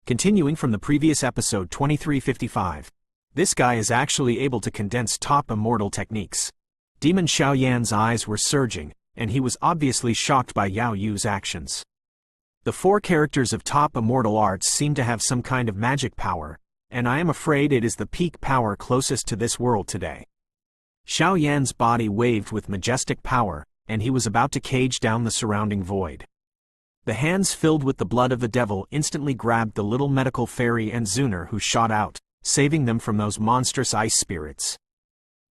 Continuing from the previous episode 2355. This guy is actually able to condense top immortal techniques. Demon Xiaoyan's eyes were surging, and he was obviously shocked by Yao Yu's actions. The four characters of top immortal arts seem to have some kind of magic power, and I am afraid it is the peak power closest to this world today. Xiaoyan's body waved with majestic power, and he was about to cage down the surrounding void. The hands filled with the blood of the devil instantly grabbed the little medical fairy and Zuner, who shot out, saving them from those monstrous ice spirits.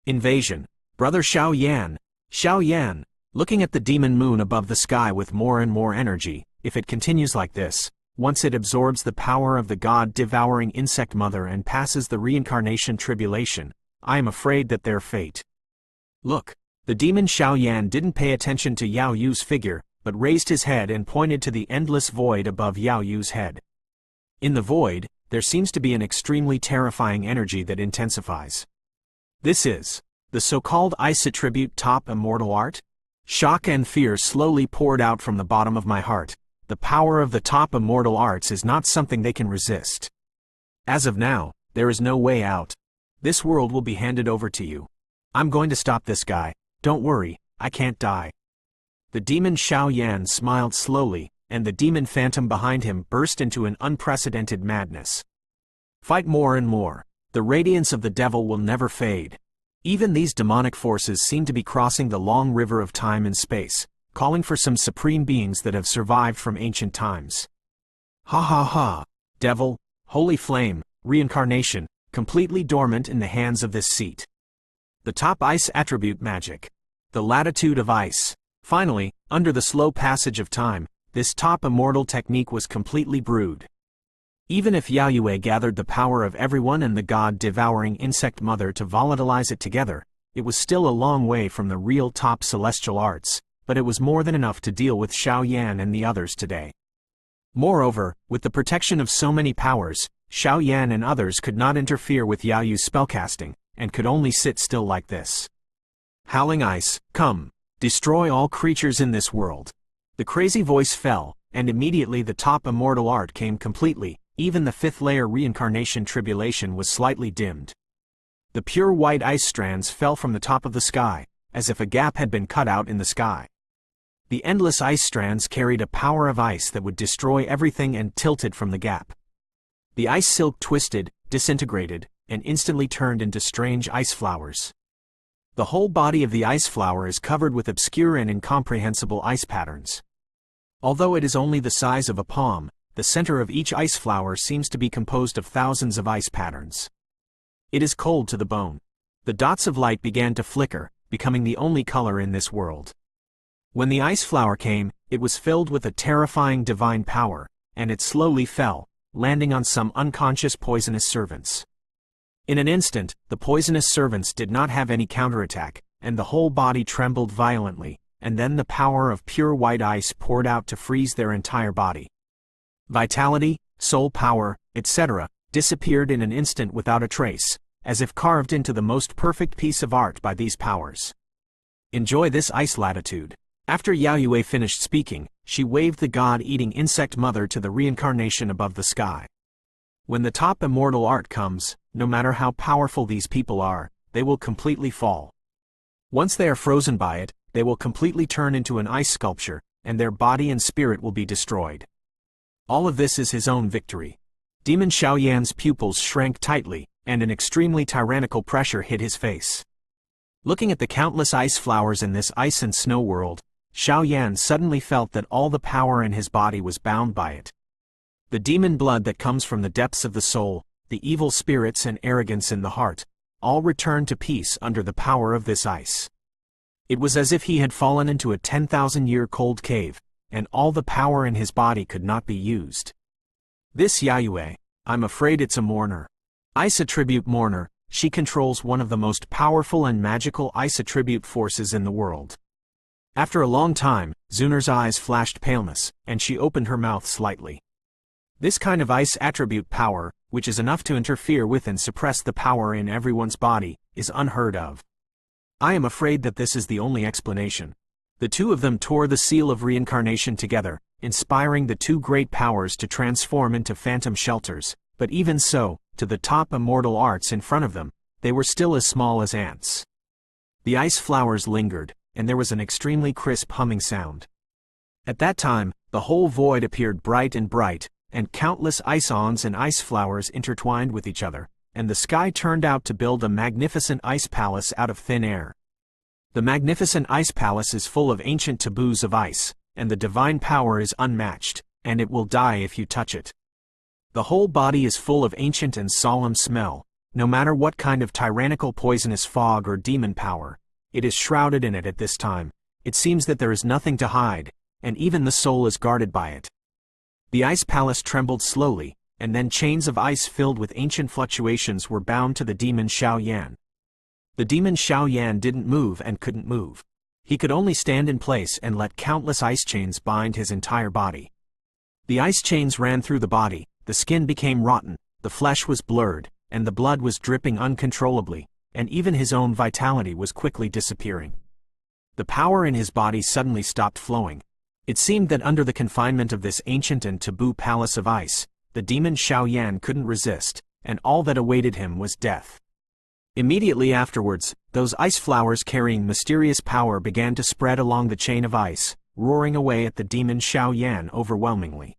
Invasion. Brother Xiaoyan! Xiaoyan! Looking at the demon moon above the sky with more and more energy, if it continues like this, once it absorbs the power of the god-devouring insect mother and passes the reincarnation tribulation, I am afraid that their fate. Look, the demon Xiaoyan didn't pay attention to Yao Yu's figure, but raised his head and pointed to the endless void above Yao Yu's head. In the void, there seems to be an extremely terrifying energy that intensifies. This is the so-called ice attribute top immortal art? Shock and fear slowly poured out from the bottom of my heart. The power of the top immortal arts is not something they can resist. As of now, there is no way out. This world will be handed over to you. I'm going to stop this guy. Don't worry, I can't die. The demon Xiaoyan smiled slowly, and the demon phantom behind him burst into an unprecedented madness. Fight more and more. The radiance of the devil will never fade. Even these demonic forces seem to be crossing the long river of time and space, calling for some supreme beings that have survived from ancient times. Ha ha ha! Devil, holy flame, reincarnation, completely dormant in the hands of this seat. The top ice attribute magic. The latitude of ice. Finally, under the slow passage of time, this top immortal technique was completely brewed. Even if Yao Yue gathered the power of everyone and the god-devouring insect mother to volatilize it together, it was still a long way from the real top celestial arts, but it was more than enough to deal with Xiaoyan and the others today. Moreover, with the protection of so many powers, Xiaoyan and others could not interfere with Yao Yu's spellcasting, and could only sit still like this. Howling ice, come, destroy all creatures in this world. The crazy voice fell, and immediately the top immortal art came completely. Even the fifth layer reincarnation tribulation was slightly dimmed. The pure white ice strands fell from the top of the sky, as if a gap had been cut out in the sky. The endless ice strands carried a power of ice that would destroy everything and tilted from the gap. The ice silk twisted, disintegrated, and instantly turned into strange ice flowers. The whole body of the ice flower is covered with obscure and incomprehensible ice patterns. Although it is only the size of a palm, the center of each ice flower seems to be composed of thousands of ice patterns. It is cold to the bone. The dots of light began to flicker, becoming the only color in this world. When the ice flower came, it was filled with a terrifying divine power, and it slowly fell, landing on some unconscious poisonous servants. In an instant, the poisonous servants did not have any counterattack, and the whole body trembled violently, and then the power of pure white ice poured out to freeze their entire body. Vitality, soul power, etc., disappeared in an instant without a trace, as if carved into the most perfect piece of art by these powers. Enjoy this ice latitude. After Yao Yue finished speaking, she waved the god-eating insect mother to the reincarnation above the sky. When the top immortal art comes, no matter how powerful these people are, they will completely fall. Once they are frozen by it, they will completely turn into an ice sculpture, and their body and spirit will be destroyed. All of this is his own victory. Demon Xiaoyan's pupils shrank tightly, and an extremely tyrannical pressure hit his face. Looking at the countless ice flowers in this ice and snow world, Xiaoyan suddenly felt that all the power in his body was bound by it. The demon blood that comes from the depths of the soul, the evil spirits and arrogance in the heart, all returned to peace under the power of this ice. It was as if he had fallen into a 10,000-year cold cave, and all the power in his body could not be used. This Yao Yue, I'm afraid it's a mourner. Ice attribute mourner, she controls one of the most powerful and magical ice attribute forces in the world. After a long time, Zuner's eyes flashed paleness, and she opened her mouth slightly. This kind of ice attribute power, which is enough to interfere with and suppress the power in everyone's body, is unheard of. I am afraid that this is the only explanation. The two of them tore the seal of reincarnation together, inspiring the two great powers to transform into phantom shelters, but even so, to the top immortal arts in front of them, they were still as small as ants. The ice flowers lingered, and there was an extremely crisp humming sound. At that time, the whole void appeared bright, and countless ice-ons and ice flowers intertwined with each other, and the sky turned out to build a magnificent ice palace out of thin air. The magnificent ice palace is full of ancient taboos of ice, and the divine power is unmatched, and it will die if you touch it. The whole body is full of ancient and solemn smell, no matter what kind of tyrannical poisonous fog or demon power. It is shrouded in it at this time. It seems that there is nothing to hide, and even the soul is guarded by it. The ice palace trembled slowly, and then chains of ice filled with ancient fluctuations were bound to the demon Xiaoyan. The demon Xiaoyan didn't move and couldn't move. He could only stand in place and let countless ice chains bind his entire body. The ice chains ran through the body, the skin became rotten, the flesh was blurred, and the blood was dripping uncontrollably, and even his own vitality was quickly disappearing. The power in his body suddenly stopped flowing. It seemed that under the confinement of this ancient and taboo palace of ice, the demon Xiaoyan couldn't resist, and all that awaited him was death. Immediately afterwards, those ice flowers carrying mysterious power began to spread along the chain of ice, roaring away at the demon Xiaoyan overwhelmingly.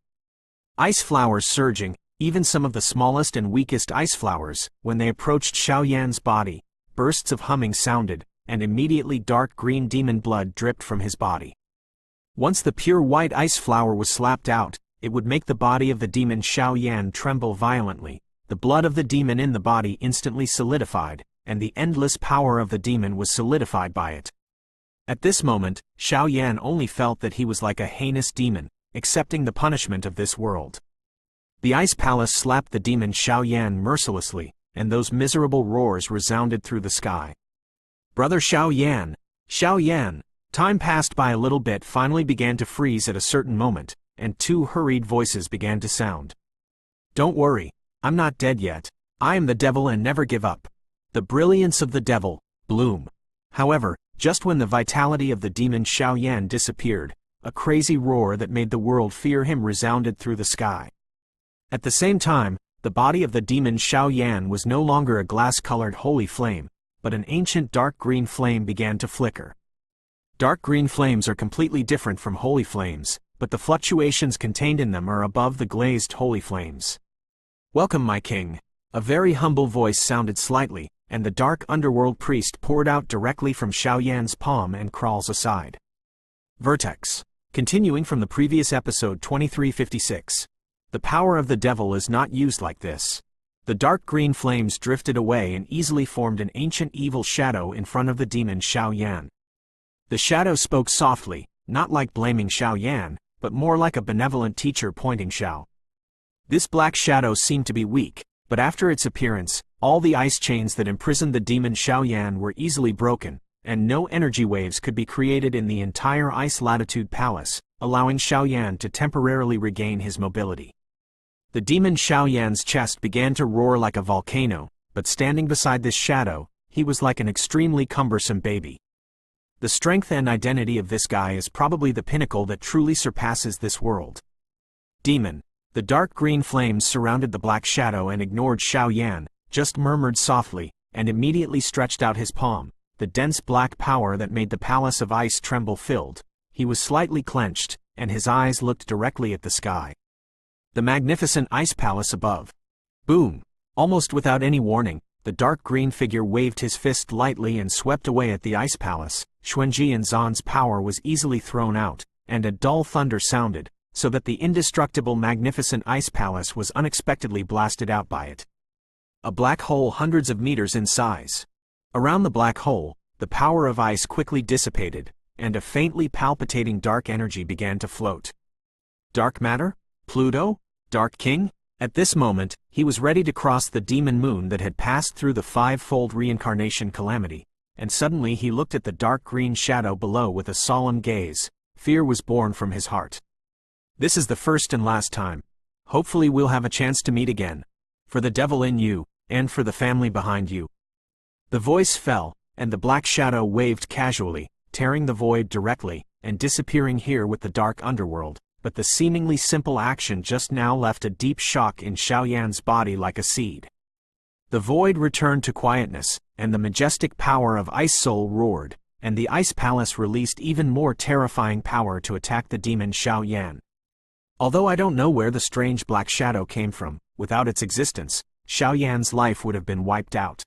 Ice flowers surging, even some of the smallest and weakest ice flowers, when they approached Xiaoyan's body, bursts of humming sounded, and immediately dark green demon blood dripped from his body. Once the pure white ice flower was slapped out, it would make the body of the demon Xiaoyan tremble violently. The blood of the demon in the body instantly solidified, and the endless power of the demon was solidified by it. At this moment, Xiaoyan only felt that he was like a heinous demon, accepting the punishment of this world. The ice palace slapped the demon Xiaoyan mercilessly, and those miserable roars resounded through the sky. "Brother Xiaoyan! Xiaoyan!" Time passed by a little bit, finally began to freeze at a certain moment, and two hurried voices began to sound. "Don't worry, I'm not dead yet. I am the devil and never give up. The brilliance of the devil, bloom." However, just when the vitality of the demon Xiaoyan disappeared, a crazy roar that made the world fear him resounded through the sky. At the same time, the body of the demon Xiaoyan was no longer a glass-colored holy flame, but an ancient dark green flame began to flicker. Dark green flames are completely different from holy flames, but the fluctuations contained in them are above the glazed holy flames. "Welcome, my king." A very humble voice sounded slightly, and the dark underworld priest poured out directly from Xiaoyan's palm and crawls aside. Vertex. Continuing from the previous episode 2356. The power of the devil is not used like this. The dark green flames drifted away and easily formed an ancient evil shadow in front of the demon Xiaoyan. The shadow spoke softly, not like blaming Xiaoyan, but more like a benevolent teacher pointing Xiao. This black shadow seemed to be weak, but after its appearance, all the ice chains that imprisoned the demon Xiaoyan were easily broken, and no energy waves could be created in the entire ice latitude palace, allowing Xiaoyan to temporarily regain his mobility. The demon Xiaoyan's chest began to roar like a volcano, but standing beside this shadow, he was like an extremely cumbersome baby. The strength and identity of this guy is probably the pinnacle that truly surpasses this world. Demon. The dark green flames surrounded the black shadow and ignored Xiaoyan, just murmured softly, and immediately stretched out his palm. The dense black power that made the palace of ice tremble filled. He was slightly clenched, and his eyes looked directly at the sky. The magnificent ice palace above. Boom! Almost without any warning, the dark green figure waved his fist lightly and swept away at the ice palace. Xuanji and Zan's power was easily thrown out, and a dull thunder sounded, so that the indestructible magnificent ice palace was unexpectedly blasted out by it. A black hole hundreds of meters in size. Around the black hole, the power of ice quickly dissipated, and a faintly palpitating dark energy began to float. Dark matter? Pluto? Dark King? At this moment, he was ready to cross the demon moon that had passed through the five-fold reincarnation calamity, and suddenly he looked at the dark green shadow below with a solemn gaze. Fear was born from his heart. "This is the first and last time. Hopefully we'll have a chance to meet again. For the devil in you, and for the family behind you." The voice fell, and the black shadow waved casually, tearing the void directly, and disappearing here with the dark underworld. but the seemingly simple action just now left a deep shock in Xiaoyan's body like a seed. The void returned to quietness, and the majestic power of Ice Soul roared, and the Ice Palace released even more terrifying power to attack the demon Xiaoyan. Although I don't know where the strange black shadow came from, without its existence, Xiaoyan's life would have been wiped out.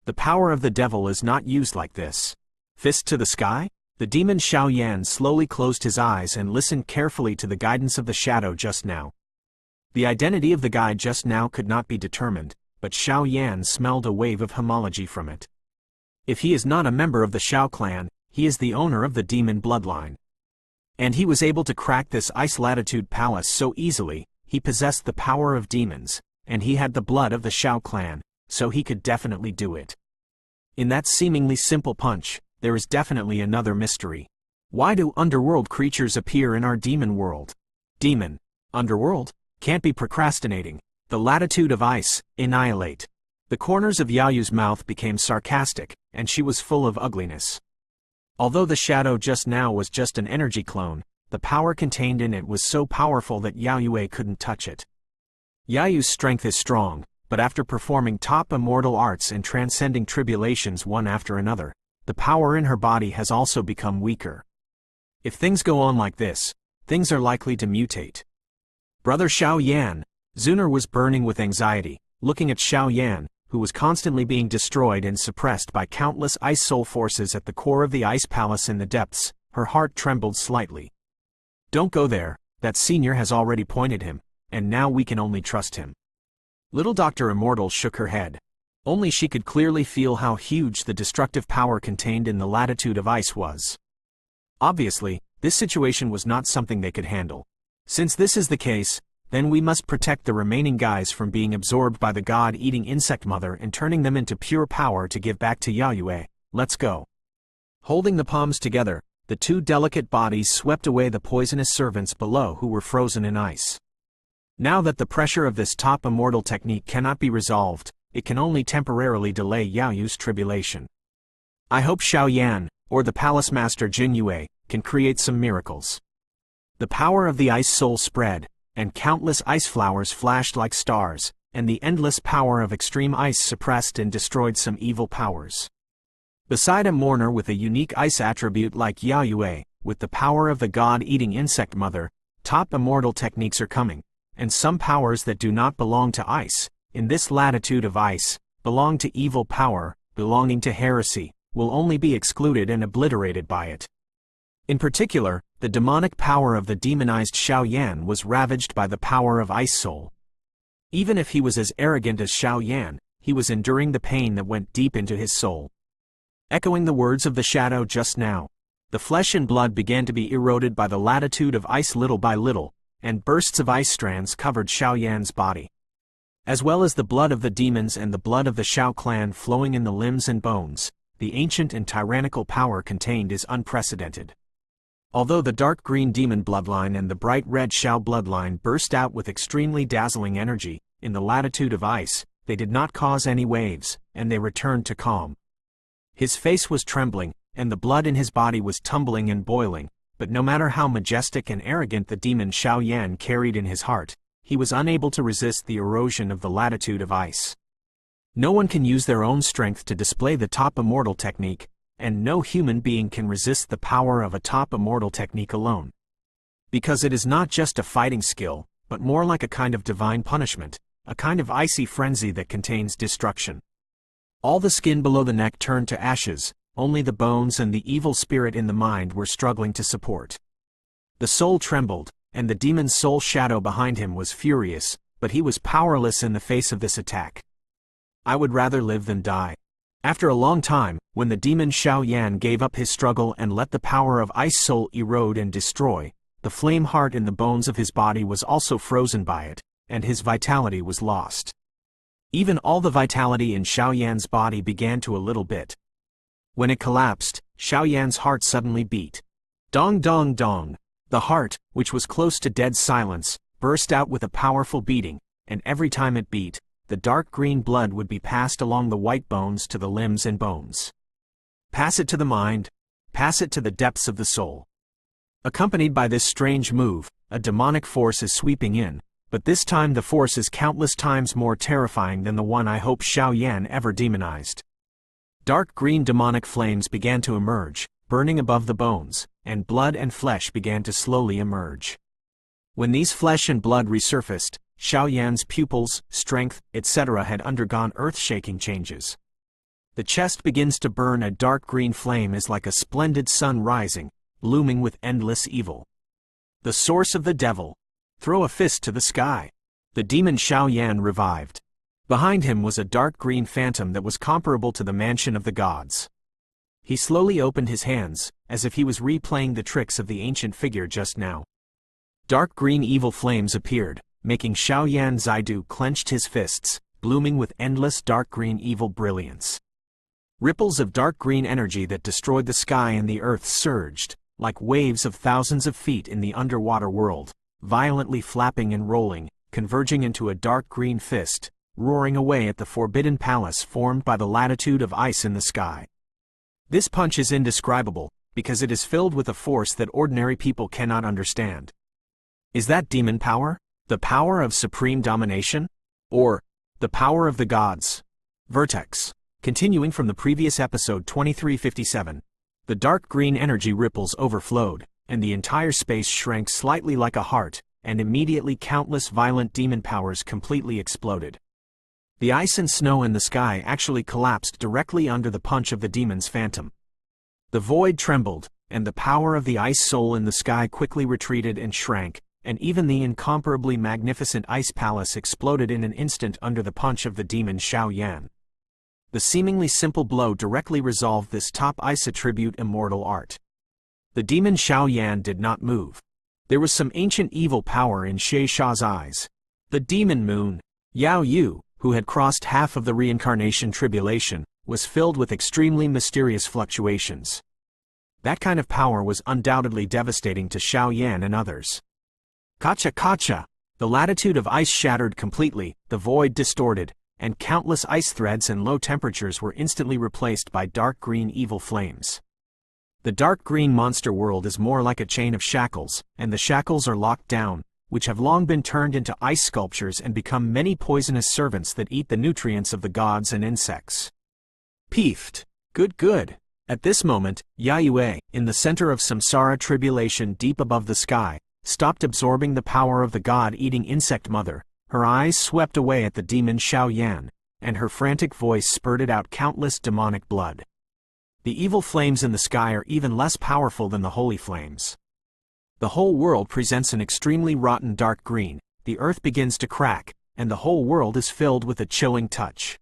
The power of the devil is not used like this. Fist to the sky? The demon Xiaoyan slowly closed his eyes and listened carefully to the guidance of the shadow just now. The identity of the guide just now could not be determined, but Xiaoyan smelled a wave of homology from it. If he is not a member of the Xiao clan, he is the owner of the demon bloodline. And he was able to crack this ice latitude palace so easily. He possessed the power of demons, and he had the blood of the Xiao clan, so he could definitely do it. In that seemingly simple punch, there is definitely another mystery. Why do underworld creatures appear in our demon world? Demon. Underworld? Can't be procrastinating. The latitude of ice, annihilate. The corners of Yaoyu's mouth became sarcastic, and she was full of ugliness. Although the shadow just now was just an energy clone, the power contained in it was so powerful that Yaoyue couldn't touch it. Yaoyu's strength is strong, but after performing top immortal arts and transcending tribulations one after another, the power in her body has also become weaker. If things go on like this, things are likely to mutate. Brother Xiaoyan. Zuner was burning with anxiety, looking at Xiaoyan, who was constantly being destroyed and suppressed by countless ice soul forces at the core of the ice palace in the depths. Her heart trembled slightly. Don't go there, that senior has already pointed him, and now we can only trust him. Little Dr. Immortal shook her head. Only she could clearly feel how huge the destructive power contained in the latitude of ice was. Obviously, this situation was not something they could handle. Since this is the case, then we must protect the remaining guys from being absorbed by the god-eating insect mother and turning them into pure power to give back to Yaoyue. Let's go. Holding the palms together, the two delicate bodies swept away the poisonous servants below who were frozen in ice. Now that the pressure of this top immortal technique cannot be resolved, it can only temporarily delay Yaoyu's tribulation. I hope Xiaoyan, or the palace master Jinyue, can create some miracles. The power of the ice soul spread, and countless ice flowers flashed like stars, and the endless power of extreme ice suppressed and destroyed some evil powers. Beside a mourner with a unique ice attribute like Yaoyue, with the power of the god-eating insect mother, top immortal techniques are coming, and some powers that do not belong to ice, in this latitude of ice, belong to evil power, belonging to heresy, will only be excluded and obliterated by it. In particular, the demonic power of the demonized Xiaoyan was ravaged by the power of Ice Soul. Even if he was as arrogant as Xiaoyan, he was enduring the pain that went deep into his soul. Echoing the words of the shadow just now, the flesh and blood began to be eroded by the latitude of ice little by little, and bursts of ice strands covered Xiaoyan's body. As well as the blood of the demons and the blood of the Xiao clan flowing in the limbs and bones, the ancient and tyrannical power contained is unprecedented. Although the dark green demon bloodline and the bright red Xiao bloodline burst out with extremely dazzling energy, in the latitude of ice, they did not cause any waves, and they returned to calm. His face was trembling, and the blood in his body was tumbling and boiling, but no matter how majestic and arrogant the demon Xiaoyan carried in his heart, he was unable to resist the erosion of the latitude of ice. No one can use their own strength to display the top immortal technique, and no human being can resist the power of a top immortal technique alone. Because it is not just a fighting skill, but more like a kind of divine punishment, a kind of icy frenzy that contains destruction. All the skin below the neck turned to ashes, only the bones and the evil spirit in the mind were struggling to support. The soul trembled, and the demon's soul shadow behind him was furious, but he was powerless in the face of this attack. I would rather live than die. After a long time, when the demon Xiaoyan gave up his struggle and let the power of Ice Soul erode and destroy, the flame heart in the bones of his body was also frozen by it, and his vitality was lost. Even all the vitality in Xiaoyan's body began to a little bit. When it collapsed, Xiaoyan's heart suddenly beat. Dong dong dong. The heart, which was close to dead silence, burst out with a powerful beating, and every time it beat, the dark green blood would be passed along the white bones to the limbs and bones. Pass it to the mind, pass it to the depths of the soul. Accompanied by this strange move, a demonic force is sweeping in, but this time the force is countless times more terrifying than the one I hope Xiao Yan ever demonized. Dark green demonic flames began to emerge, burning above the bones, and blood and flesh began to slowly emerge. When these flesh and blood resurfaced, Xiao Yan's pupils, strength, etc. had undergone earth-shaking changes. The chest begins to burn. A dark green flame is like a splendid sun rising, looming with endless evil. The source of the devil. Throw a fist to the sky. The demon Xiao Yan revived. Behind him was a dark green phantom that was comparable to the mansion of the gods. He slowly opened his hands, as if he was replaying the tricks of the ancient figure just now. Dark green evil flames appeared, making Xiao Yan Zaidu clenched his fists, blooming with endless dark green evil brilliance. Ripples of dark green energy that destroyed the sky and the earth surged, like waves of thousands of feet in the underwater world, violently flapping and rolling, converging into a dark green fist, roaring away at the forbidden palace formed by the latitude of ice in the sky. This punch is indescribable, because it is filled with a force that ordinary people cannot understand. Is that demon power? The power of supreme domination? Or the power of the gods? Vertex. Continuing from the previous episode 2357, the dark green energy ripples overflowed, and the entire space shrank slightly like a heart, and immediately countless violent demon powers completely exploded. The ice and snow in the sky actually collapsed directly under the punch of the demon's phantom. The void trembled, and the power of the ice soul in the sky quickly retreated and shrank, and even the incomparably magnificent ice palace exploded in an instant under the punch of the demon Xiao Yan. The seemingly simple blow directly resolved this top ice attribute immortal art. The demon Xiao Yan did not move. There was some ancient evil power in Xie Sha's eyes. The demon moon, Yao Yu, who had crossed half of the reincarnation tribulation, was filled with extremely mysterious fluctuations. That kind of power was undoubtedly devastating to Xiao Yan and others. Kacha kacha! The latitude of ice shattered completely, the void distorted, and countless ice threads and low temperatures were instantly replaced by dark green evil flames. The dark green monster world is more like a chain of shackles, and the shackles are locked down, which have long been turned into ice sculptures and become many poisonous servants that eat the nutrients of the gods and insects. Peefed. Good. At this moment, Yayue, in the center of samsara tribulation deep above the sky, stopped absorbing the power of the god-eating insect mother. Her eyes swept away at the demon Xiao Yan, and her frantic voice spurted out countless demonic blood. The evil flames in the sky are even less powerful than the holy flames. The whole world presents an extremely rotten dark green, the earth begins to crack, and the whole world is filled with a chilling touch.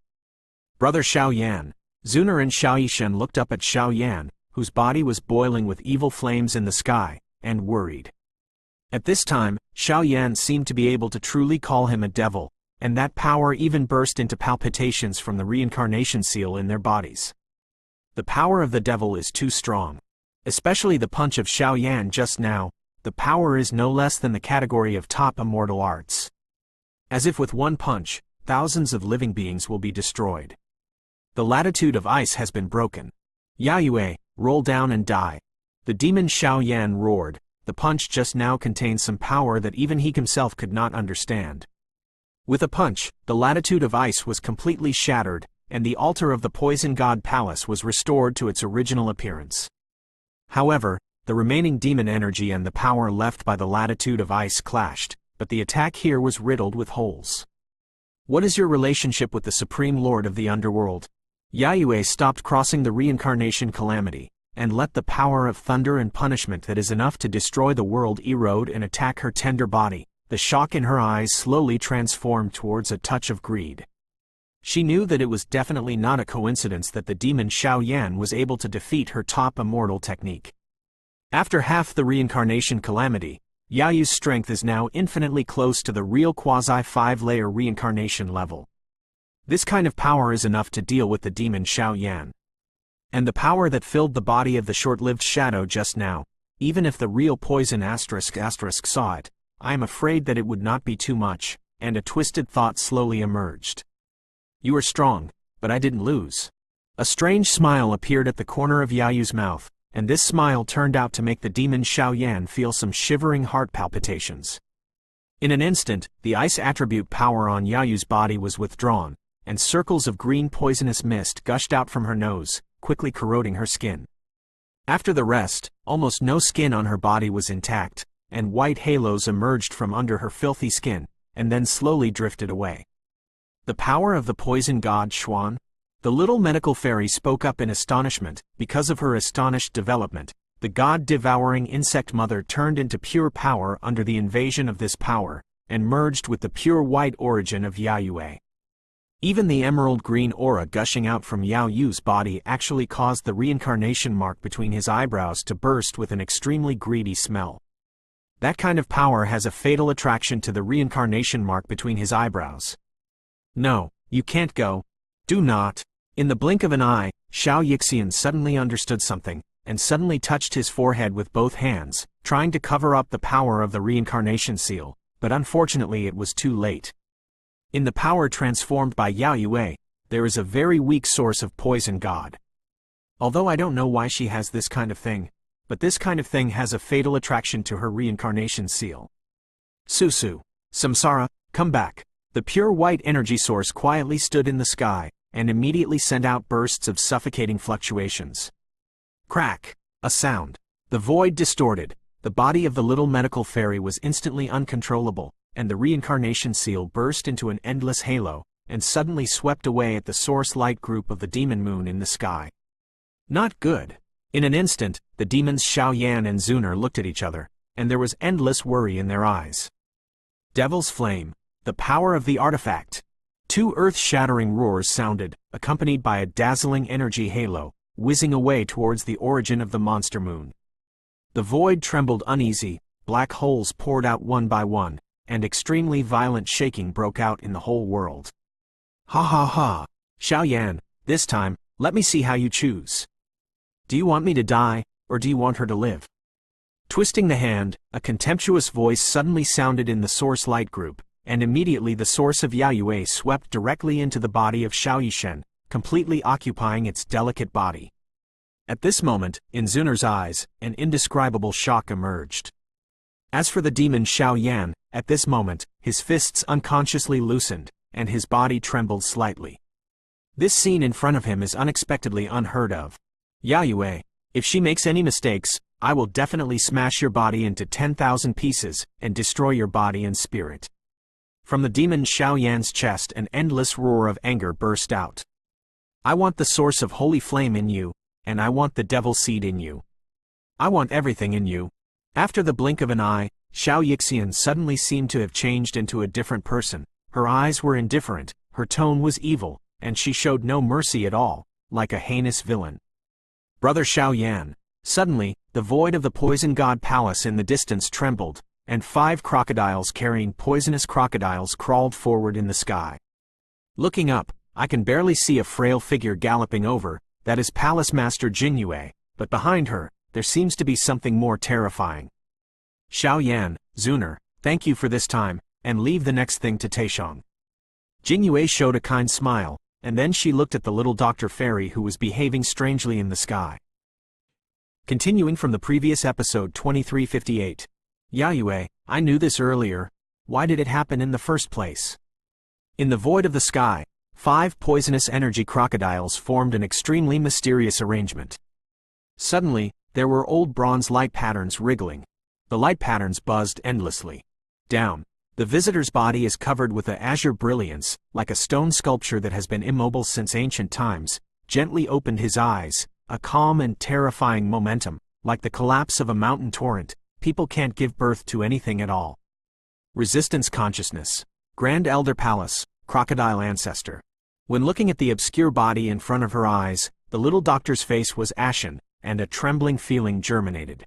Brother Xiao Yan, Zuner and Xiao Yishen looked up at Xiao Yan, whose body was boiling with evil flames in the sky, and worried. At this time, Xiao Yan seemed to be able to truly call him a devil, and that power even burst into palpitations from the reincarnation seal in their bodies. The power of the devil is too strong. Especially the punch of Xiao Yan just now, the power is no less than the category of top immortal arts. As if with one punch, thousands of living beings will be destroyed. The latitude of ice has been broken. Yayue, roll down and die. The demon Xiao Yan roared. The punch just now contained some power that even he himself could not understand. With a punch, the latitude of ice was completely shattered, and the altar of the poison god palace was restored to its original appearance. However, the remaining demon energy and the power left by the latitude of ice clashed, but the attack here was riddled with holes. What is your relationship with the Supreme Lord of the Underworld? Yayue stopped crossing the reincarnation calamity, and let the power of thunder and punishment that is enough to destroy the world erode and attack her tender body. The shock in her eyes slowly transformed towards a touch of greed. She knew that it was definitely not a coincidence that the demon Xiao Yan was able to defeat her top immortal technique. After half the reincarnation calamity, Yayu's strength is now infinitely close to the real quasi-5-layer reincarnation level. This kind of power is enough to deal with the demon Xiao Yan. And the power that filled the body of the short-lived shadow just now, even if the real poison *** saw it, I am afraid that it would not be too much, and a twisted thought slowly emerged. You are strong, but I didn't lose. A strange smile appeared at the corner of Yayu's mouth, and this smile turned out to make the demon Xiaoyan feel some shivering heart palpitations. In an instant, the ice attribute power on Yaoyu's body was withdrawn, and circles of green poisonous mist gushed out from her nose, quickly corroding her skin. After the rest, almost no skin on her body was intact, and white halos emerged from under her filthy skin, and then slowly drifted away. The power of the poison god Xuan? The little medical fairy spoke up in astonishment. Because of her astonished development, the god-devouring insect mother turned into pure power under the invasion of this power, and merged with the pure white origin of Yaoyue. Even the emerald green aura gushing out from Yaoyu's body actually caused the reincarnation mark between his eyebrows to burst with an extremely greedy smell. That kind of power has a fatal attraction to the reincarnation mark between his eyebrows. No, you can't go. Do not. In the blink of an eye, Xiao Yixian suddenly understood something, and suddenly touched his forehead with both hands, trying to cover up the power of the reincarnation seal, but unfortunately it was too late. In the power transformed by Yaoyue, there is a very weak source of poison god. Although I don't know why she has this kind of thing, but this kind of thing has a fatal attraction to her reincarnation seal. Susu, Samsara, come back. The pure white energy source quietly stood in the sky, and immediately sent out bursts of suffocating fluctuations. Crack! A sound. The void distorted. The body of the little medical fairy was instantly uncontrollable, and the reincarnation seal burst into an endless halo, and suddenly swept away at the source light group of the demon moon in the sky. Not good. In an instant, the demons Xiaoyan and Zuner looked at each other, and there was endless worry in their eyes. Devil's Flame. The power of the artifact. Two earth-shattering roars sounded, accompanied by a dazzling energy halo, whizzing away towards the origin of the monster moon. The void trembled uneasy, black holes poured out one by one, and extremely violent shaking broke out in the whole world. Ha ha ha! Xiaoyan, this time, let me see how you choose. Do you want me to die, or do you want her to live? Twisting the hand, a contemptuous voice suddenly sounded in the source light group, and immediately the source of Yaoyue swept directly into the body of Xiao Yishen, completely occupying its delicate body. At this moment, in Zuner's eyes, an indescribable shock emerged. As for the demon Xiaoyan, at this moment, his fists unconsciously loosened, and his body trembled slightly. This scene in front of him is unexpectedly unheard of. Yaoyue, if she makes any mistakes, I will definitely smash your body into 10,000 pieces, and destroy your body and spirit. From the demon Xiaoyan's chest an endless roar of anger burst out. I want the source of holy flame in you, and I want the devil seed in you. I want everything in you. After the blink of an eye, Xiao Yixian suddenly seemed to have changed into a different person. Her eyes were indifferent, her tone was evil, and she showed no mercy at all, like a heinous villain. Brother Xiaoyan. Suddenly, the void of the poison god palace in the distance trembled, and 5 crocodiles carrying poisonous crocodiles crawled forward in the sky. Looking up, I can barely see a frail figure galloping over. That is Palace Master Jinyue, but behind her, there seems to be something more terrifying. Xiaoyan, Zuner, thank you for this time, and leave the next thing to Taishang. Jinyue showed a kind smile, and then she looked at the little Dr. Fairy who was behaving strangely in the sky. Continuing from the previous episode 2358. Yaoyue, I knew this earlier. Why did it happen in the first place? In the void of the sky, 5 poisonous energy crocodiles formed an extremely mysterious arrangement. Suddenly, there were old bronze light patterns wriggling. The light patterns buzzed endlessly. Down. The visitor's body is covered with an azure brilliance, like a stone sculpture that has been immobile since ancient times, gently opened his eyes, a calm and terrifying momentum, like the collapse of a mountain torrent. People can't give birth to anything at all. Resistance consciousness. Grand Elder Palace, Crocodile Ancestor. When looking at the obscure body in front of her eyes, the little doctor's face was ashen, and a trembling feeling germinated.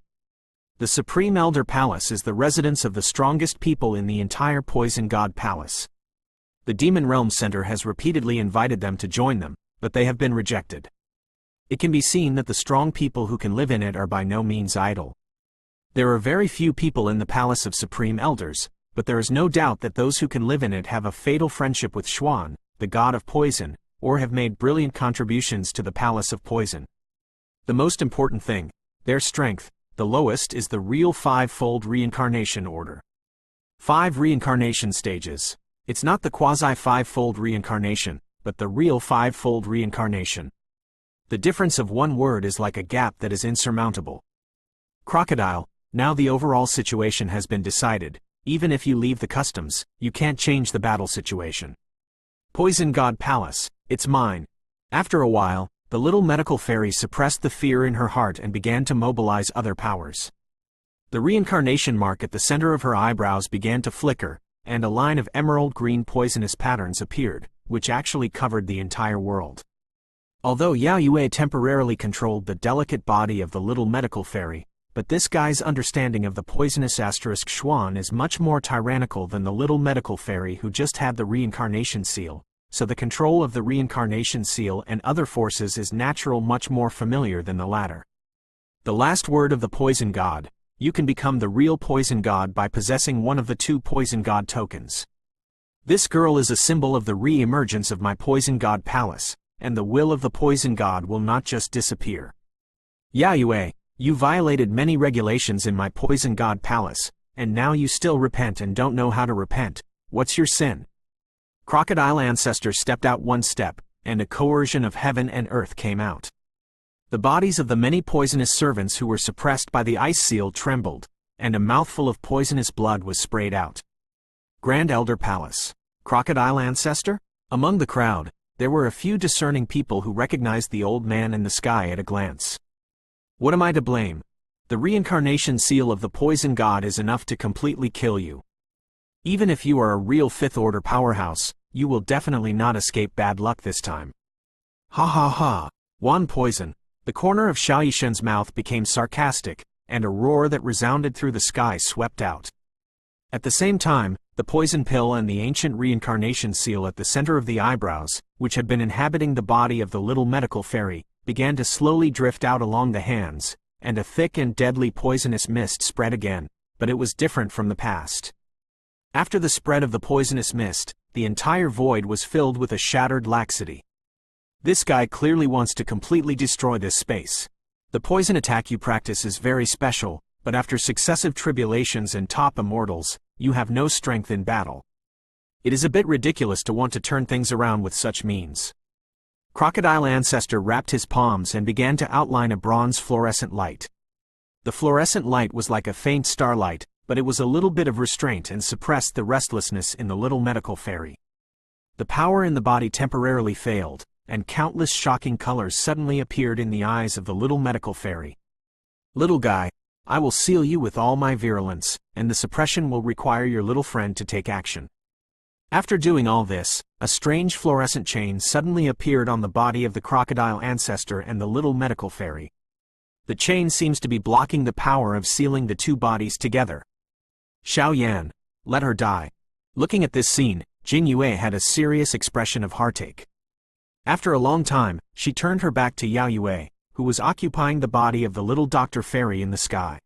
The Supreme Elder Palace is the residence of the strongest people in the entire Poison God Palace. The Demon Realm Center has repeatedly invited them to join them, but they have been rejected. It can be seen that the strong people who can live in it are by no means idle. There are very few people in the Palace of Supreme Elders, but there is no doubt that those who can live in it have a fatal friendship with Xuan, the god of poison, or have made brilliant contributions to the Palace of Poison. The most important thing, Their strength, the lowest, is the real 5-fold reincarnation order. 5 reincarnation stages. It's not the quasi-5-fold reincarnation, but the real 5-fold reincarnation. The difference of one word is like a gap that is insurmountable. Crocodile, now the overall situation has been decided. Even if you leave the customs, you can't change the battle situation. Poison God Palace, it's mine. After a while, the little medical fairy suppressed the fear in her heart and began to mobilize other powers. The reincarnation mark at the center of her eyebrows began to flicker, and a line of emerald green poisonous patterns appeared, which actually covered the entire world. Although Yao Yue temporarily controlled the delicate body of the little medical fairy, but this guy's understanding of the poisonous asterisk Xuan is much more tyrannical than the little medical fairy who just had the reincarnation seal, so the control of the reincarnation seal and other forces is natural, much more familiar than the latter. The last word of the poison god: you can become the real poison god by possessing one of the 2 poison god tokens. This girl is a symbol of the re-emergence of my poison god palace, and the will of the poison god will not just disappear. Yao Yue, you violated many regulations in my poison god palace, and now you still repent and don't know how to repent. What's your sin? Crocodile Ancestor stepped out one step, and a coercion of heaven and earth came out. The bodies of the many poisonous servants who were suppressed by the ice seal trembled, and a mouthful of poisonous blood was sprayed out. Grand Elder Palace. Crocodile Ancestor? Among the crowd, there were a few discerning people who recognized the old man in the sky at a glance. What am I to blame? The reincarnation seal of the poison god is enough to completely kill you. Even if you are a real 5th order powerhouse, you will definitely not escape bad luck this time. Ha ha ha. Wan poison. The corner of Xiao Yishen's mouth became sarcastic, and a roar that resounded through the sky swept out. At the same time, the poison pill and the ancient reincarnation seal at the center of the eyebrows, which had been inhabiting the body of the little medical fairy, began to slowly drift out along the hands, and a thick and deadly poisonous mist spread again, but it was different from the past. After the spread of the poisonous mist, the entire void was filled with a shattered laxity. This guy clearly wants to completely destroy this space. The poison attack you practice is very special, but after successive tribulations and top immortals, you have no strength in battle. It is a bit ridiculous to want to turn things around with such means. Crocodile Ancestor wrapped his palms and began to outline a bronze fluorescent light. The fluorescent light was like a faint starlight, but it was a little bit of restraint and suppressed the restlessness in the little medical fairy. The power in the body temporarily failed, and countless shocking colors suddenly appeared in the eyes of the little medical fairy. Little guy, I will seal you with all my virulence, and the suppression will require your little friend to take action. After doing all this, a strange fluorescent chain suddenly appeared on the body of the crocodile ancestor and the little medical fairy. The chain seems to be blocking the power of sealing the 2 bodies together. Xiao Yan, let her die. Looking at this scene, Jing Yue had a serious expression of heartache. After a long time, she turned her back to Yao Yue, who was occupying the body of the little Dr. Fairy in the sky.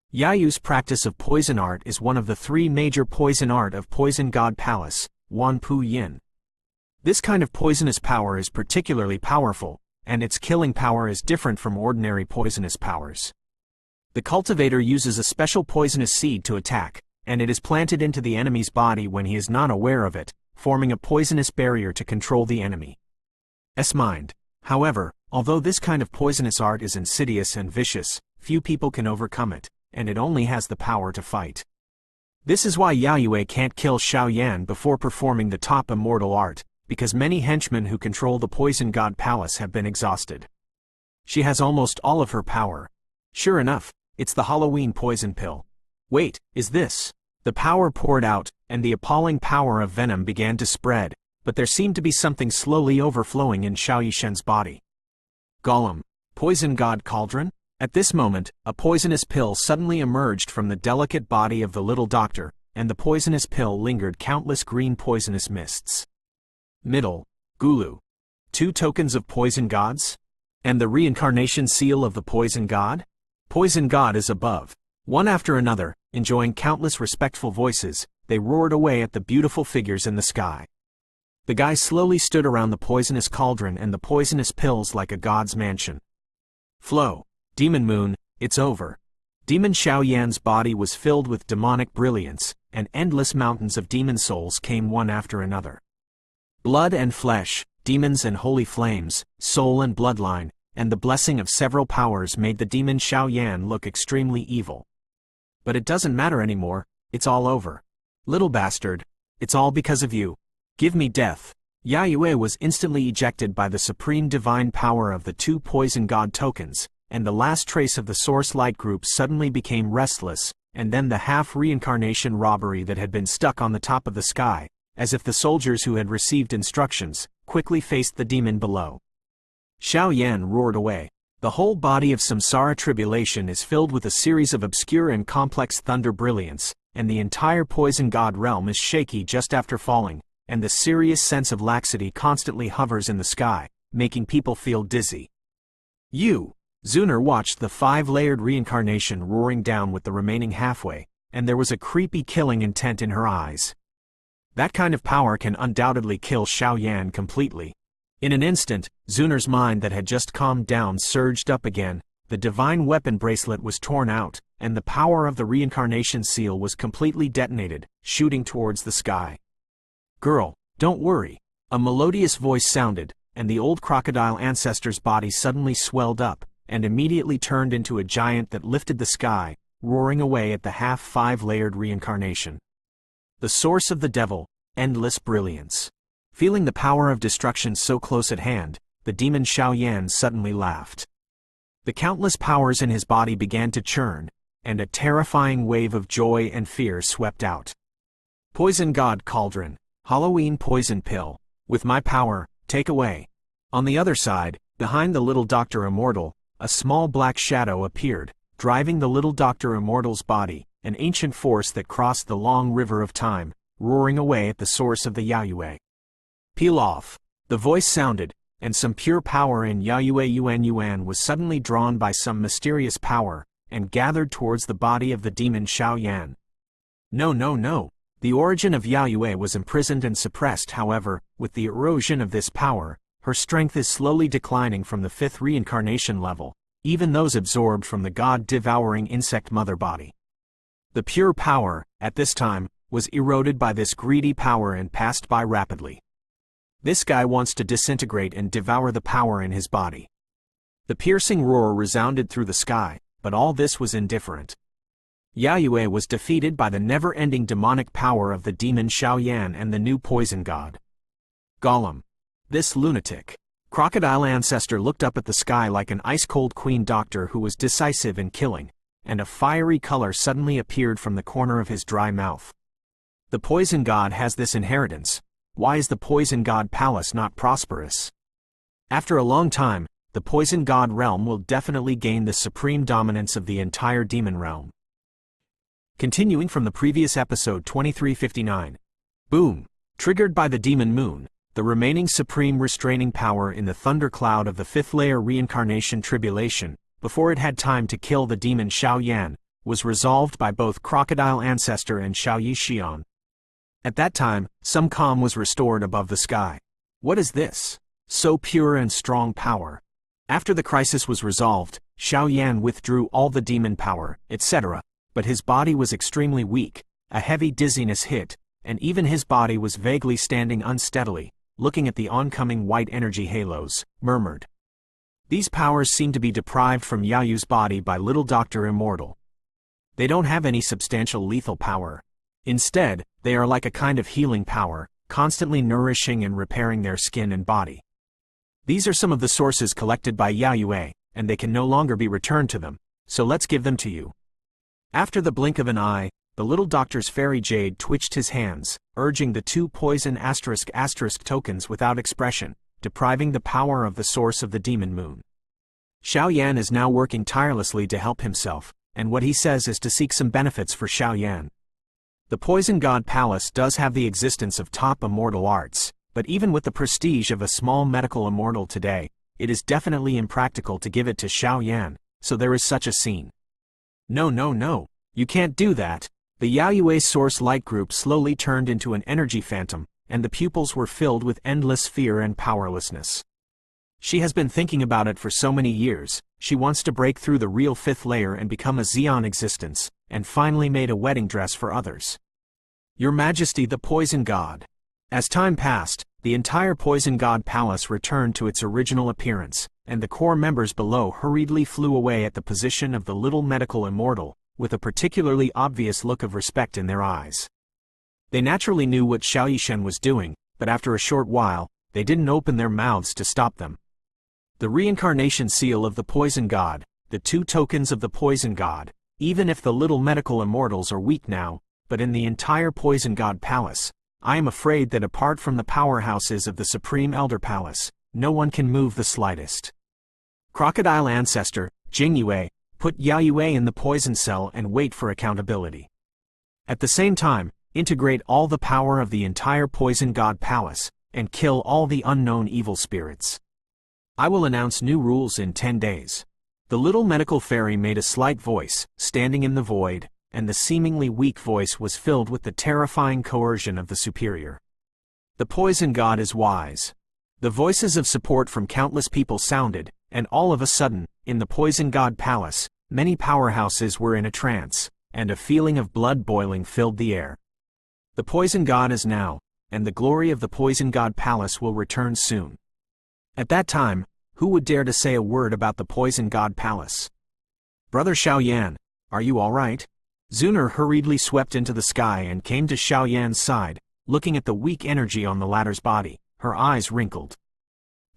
Yao Yu's practice of poison art is one of the 3 major poison art of Poison God Palace, Wan Pu Yin. This kind of poisonous power is particularly powerful, and its killing power is different from ordinary poisonous powers. The cultivator uses a special poisonous seed to attack, and it is planted into the enemy's body when he is not aware of it, forming a poisonous barrier to control the enemy's mind. However, although this kind of poisonous art is insidious and vicious, few people can overcome it, and it only has the power to fight. This is why Yao Yue can't kill Xiao Yan before performing the top immortal art, because many henchmen who control the Poison God Palace have been exhausted. She has almost all of her power. Sure enough, it's the Halloween poison pill. Wait, is this? The power poured out, and the appalling power of venom began to spread, but there seemed to be something slowly overflowing in Xiao Yishen's body. Golem, Poison God Cauldron? At this moment, a poisonous pill suddenly emerged from the delicate body of the little doctor, and the poisonous pill lingered countless green poisonous mists. Middle, Gulu. 2 tokens of poison gods? And the reincarnation seal of the poison god? Poison god is above. One after another, enjoying countless respectful voices, they roared away at the beautiful figures in the sky. The guy slowly stood around the poisonous cauldron and the poisonous pills like a god's mansion. Flow. Demon Moon, It's over. Demon Xiaoyan's body was filled with demonic brilliance, and endless mountains of demon souls came one after another. Blood and flesh, demons and holy flames, soul and bloodline, and the blessing of several powers made the demon Xiaoyan look extremely evil. But it doesn't matter anymore, it's all over. Little bastard, it's all because of you. Give me death. Yayue was instantly ejected by the supreme divine power of the two poison god tokens, and the last trace of the source light group suddenly became restless, and then the half-reincarnation robbery that had been stuck on the top of the sky, as if the soldiers who had received instructions, quickly faced the demon below. Xiaoyan roared away. The whole body of samsara tribulation is filled with a series of obscure and complex thunder brilliance, and the entire poison god realm is shaky just after falling, and the serious sense of laxity constantly hovers in the sky, making people feel dizzy. Zuner watched the 5-layered reincarnation roaring down with the remaining halfway, and there was a creepy killing intent in her eyes. That kind of power can undoubtedly kill Xiaoyan completely. In an instant, Zuner's mind that had just calmed down surged up again, the divine weapon bracelet was torn out, and the power of the reincarnation seal was completely detonated, shooting towards the sky. "Girl, don't worry." A melodious voice sounded, and the old crocodile ancestor's body suddenly swelled up, and immediately turned into a giant that lifted the sky, roaring away at the half-5-layered reincarnation. The source of the devil, endless brilliance. Feeling the power of destruction so close at hand, the demon Xiaoyan suddenly laughed. The countless powers in his body began to churn, and a terrifying wave of joy and fear swept out. Poison God Cauldron, Halloween Poison Pill, with my power, take away. On the other side, behind the little Dr. Immortal, a small black shadow appeared, driving the little Dr. Immortal's body, an ancient force that crossed the long river of time, roaring away at the source of the Yayue. Peel off. The voice sounded, and some pure power in Yayue Yuan was suddenly drawn by some mysterious power, and gathered towards the body of the demon Xiaoyan. No. The origin of Yayue was imprisoned and suppressed. However, with the erosion of this power, her strength is slowly declining from the 5th reincarnation level, even those absorbed from the god-devouring insect mother body. The pure power, at this time, was eroded by this greedy power and passed by rapidly. This guy wants to disintegrate and devour the power in his body. The piercing roar resounded through the sky, but all this was indifferent. Yayue was defeated by the never-ending demonic power of the demon Xiaoyan and the new poison god. Gollum. This lunatic. Crocodile Ancestor looked up at the sky like an ice-cold queen doctor who was decisive in killing, and a fiery color suddenly appeared from the corner of his dry mouth. The poison god has this inheritance. Why is the poison god palace not prosperous? After a long time, the poison god realm will definitely gain the supreme dominance of the entire demon realm. Continuing from the previous episode 2359. Boom! Triggered by the demon moon, the remaining supreme restraining power in the thundercloud of the 5th layer reincarnation tribulation, before it had time to kill the demon Xiaoyan, was resolved by both Crocodile Ancestor and Xiaoyi Xian. At that time, some calm was restored above the sky. What is this? So pure and strong power. After the crisis was resolved, Xiaoyan withdrew all the demon power, etc., but his body was extremely weak, a heavy dizziness hit, and even his body was vaguely standing unsteadily, looking at the oncoming white energy halos, murmured. These powers seem to be deprived from Yayu's body by little Dr. Immortal. They don't have any substantial lethal power. Instead, they are like a kind of healing power, constantly nourishing and repairing their skin and body. These are some of the sources collected by Yayue, and they can no longer be returned to them, so let's give them to you. After the blink of an eye, the little doctor's fairy jade twitched his hands, urging the 2 poison *** tokens without expression, depriving the power of the source of the demon moon. Xiaoyan is now working tirelessly to help himself, and what he says is to seek some benefits for Xiaoyan. The Poison God Palace does have the existence of top immortal arts, but even with the prestige of a small medical immortal today, it is definitely impractical to give it to Xiaoyan, so there is such a scene. No, you can't do that. The Yayue source light group slowly turned into an energy phantom, and the pupils were filled with endless fear and powerlessness. She has been thinking about it for so many years. She wants to break through the real fifth layer and become a Xeon existence, and finally made a wedding dress for others. Your Majesty, the Poison God. As time passed, the entire Poison God Palace returned to its original appearance, and the core members below hurriedly flew away at the position of the little medical immortal, with a particularly obvious look of respect in their eyes. They naturally knew what Xiao Yishen was doing, but after a short while, they didn't open their mouths to stop them. The reincarnation seal of the Poison God, the two tokens of the Poison God, even if the little medical immortals are weak now, but in the entire Poison God Palace, I am afraid that apart from the powerhouses of the Supreme Elder Palace, no one can move the slightest. Crocodile Ancestor, Jingyue, put Yaoyue in the poison cell and wait for accountability. At the same time, integrate all the power of the entire Poison God Palace, and kill all the unknown evil spirits. I will announce new rules in 10 days. The little medical fairy made a slight voice, standing in the void, and the seemingly weak voice was filled with the terrifying coercion of the superior. The Poison God is wise. The voices of support from countless people sounded, and all of a sudden, in the Poison God Palace, many powerhouses were in a trance, and a feeling of blood boiling filled the air. The Poison God is now, and the glory of the Poison God Palace will return soon. At that time, who would dare to say a word about the Poison God Palace? Brother Xiaoyan, are you all right? Zuner hurriedly swept into the sky and came to Xiaoyan's side, looking at the weak energy on the latter's body, her eyes wrinkled.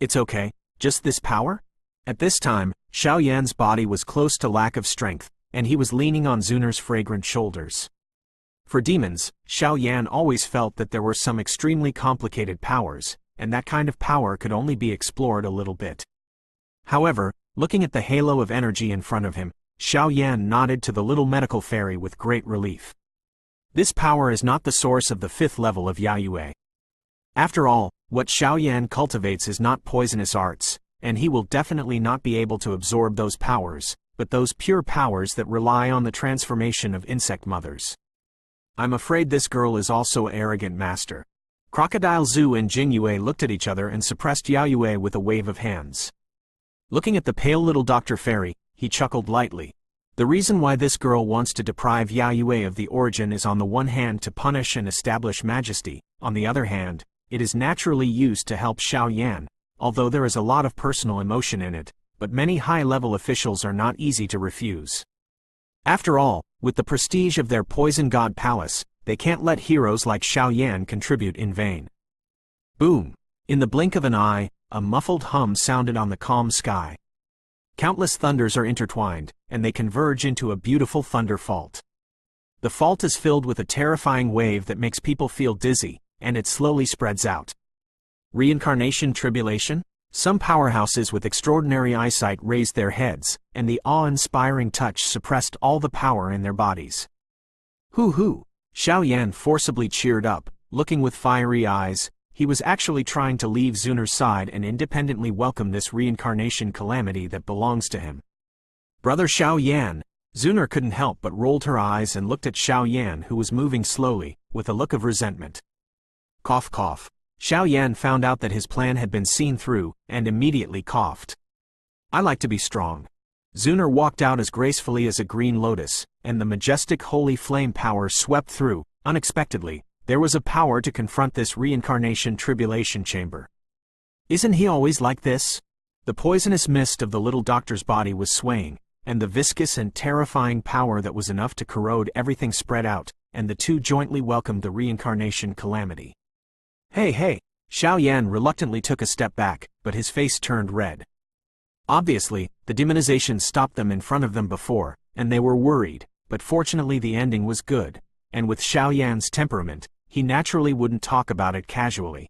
It's okay, just this power? At this time, Xiaoyan's body was close to lack of strength, and he was leaning on Zuner's fragrant shoulders. For demons, Xiaoyan always felt that there were some extremely complicated powers, and that kind of power could only be explored a little bit. However, looking at the halo of energy in front of him, Xiaoyan nodded to the little medical fairy with great relief. This power is not the source of the fifth level of Yaoyue. After all, what Xiaoyan cultivates is not poisonous arts, and he will definitely not be able to absorb those powers, but those pure powers that rely on the transformation of insect mothers. I'm afraid this girl is also an arrogant master. Crocodile Zhu and Jingyue looked at each other and suppressed Yaoyue with a wave of hands. Looking at the pale little Dr. Fairy, he chuckled lightly. The reason why this girl wants to deprive Yaoyue of the origin is on the one hand to punish and establish majesty, on the other hand, it is naturally used to help Xiaoyan, although there is a lot of personal emotion in it, but many high-level officials are not easy to refuse. After all, with the prestige of their Poison God Palace, they can't let heroes like Xiaoyan contribute in vain. Boom! In the blink of an eye, a muffled hum sounded on the calm sky. Countless thunders are intertwined, and they converge into a beautiful thunder fault. The fault is filled with a terrifying wave that makes people feel dizzy, and it slowly spreads out. Reincarnation tribulation? Some powerhouses with extraordinary eyesight raised their heads, and the awe-inspiring touch suppressed all the power in their bodies. Hoo-hoo! Xiaoyan forcibly cheered up, looking with fiery eyes. He was actually trying to leave Zuner's side and independently welcome this reincarnation calamity that belongs to him. Brother Xiaoyan! Zuner couldn't help but rolled her eyes and looked at Xiaoyan, who was moving slowly, with a look of resentment. Cough cough. Xiaoyan found out that his plan had been seen through, and immediately coughed. I like to be strong. Zuner walked out as gracefully as a green lotus, and the majestic holy flame power swept through. Unexpectedly, there was a power to confront this reincarnation tribulation chamber. Isn't he always like this? The poisonous mist of the little doctor's body was swaying, and the viscous and terrifying power that was enough to corrode everything spread out, and the two jointly welcomed the reincarnation calamity. Hey! Xiaoyan reluctantly took a step back, but his face turned red. Obviously, the demonization stopped them in front of them before, and they were worried, but fortunately the ending was good, and with Xiaoyan's temperament, he naturally wouldn't talk about it casually.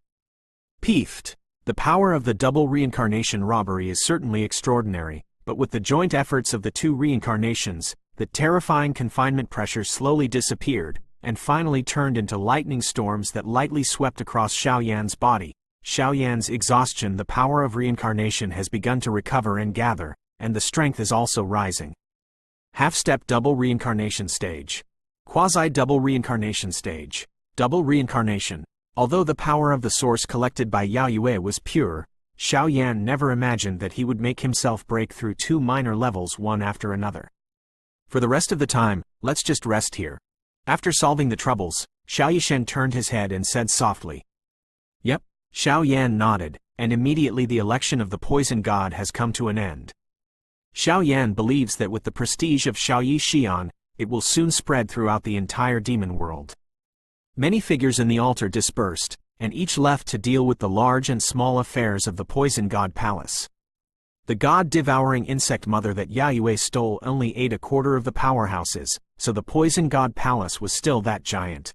Peefed. The power of the double reincarnation robbery is certainly extraordinary, but with the joint efforts of the two reincarnations, the terrifying confinement pressure slowly disappeared, and finally turned into lightning storms that lightly swept across Xiaoyan's body. Xiaoyan's exhaustion. The power of reincarnation has begun to recover and gather, and the strength is also rising. Half-step double reincarnation stage. Quasi-double reincarnation stage. Double reincarnation. Although the power of the source collected by Yaoyue was pure, Xiao Yan never imagined that he would make himself break through 2 minor levels one after another. For the rest of the time, let's just rest here. After solving the troubles, Xiao Yishen turned his head and said softly. Yep, Xiao Yan nodded, and immediately the election of the poison god has come to an end. Xiao Yan believes that with the prestige of Xiaoyi Xian, it will soon spread throughout the entire demon world. Many figures in the altar dispersed, and each left to deal with the large and small affairs of the poison god palace. The god-devouring insect mother that Yayue stole only ate a quarter of the powerhouses, so the poison god palace was still that giant.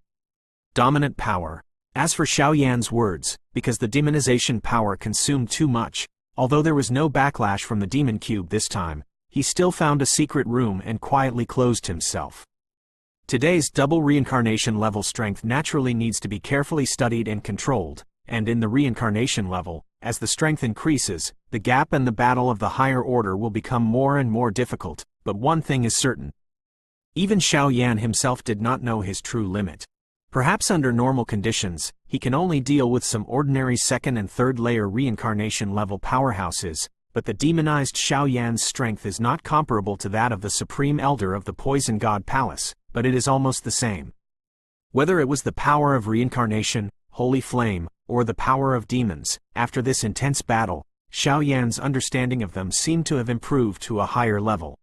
Dominant power. As for Xiao Yan's words, because the demonization power consumed too much, although there was no backlash from the demon cube this time, he still found a secret room and quietly closed himself. Today's double reincarnation level strength naturally needs to be carefully studied and controlled, and in the reincarnation level, as the strength increases, the gap and the battle of the higher order will become more and more difficult, but one thing is certain. Even Xiao Yan himself did not know his true limit. Perhaps under normal conditions, he can only deal with some ordinary second and third layer reincarnation level powerhouses, but the demonized Xiao Yan's strength is not comparable to that of the Supreme Elder of the Poison God Palace, but it is almost the same. Whether it was the power of reincarnation, holy flame, or the power of demons, after this intense battle, Xiao Yan's understanding of them seemed to have improved to a higher level.